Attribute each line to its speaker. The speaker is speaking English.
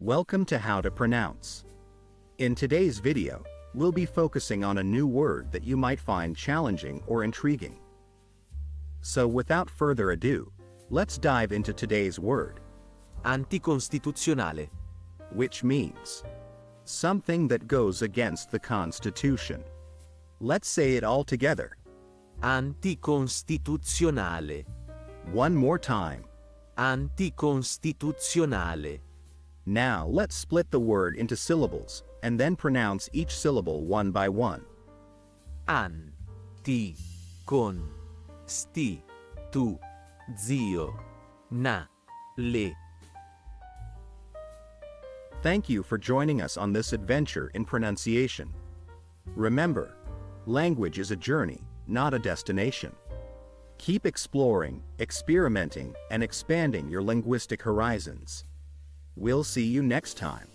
Speaker 1: Welcome to How to Pronounce. In today's video, we'll be focusing on a new word that you might find challenging or intriguing. So without further ado, let's dive into today's word,
Speaker 2: Anticonstituzionale.
Speaker 1: which means something that goes against the Constitution. Let's say it all together.
Speaker 2: Anticonstituzionale.
Speaker 1: One more time.
Speaker 2: Anticonstituzionale.
Speaker 1: Now let's split the word into syllables and then pronounce each syllable one by one.
Speaker 2: Anticonstituzionale.
Speaker 1: Thank you for joining us on this adventure in pronunciation. Remember, language is a journey, not a destination. Keep exploring, experimenting, and expanding your linguistic horizons. We'll see you next time.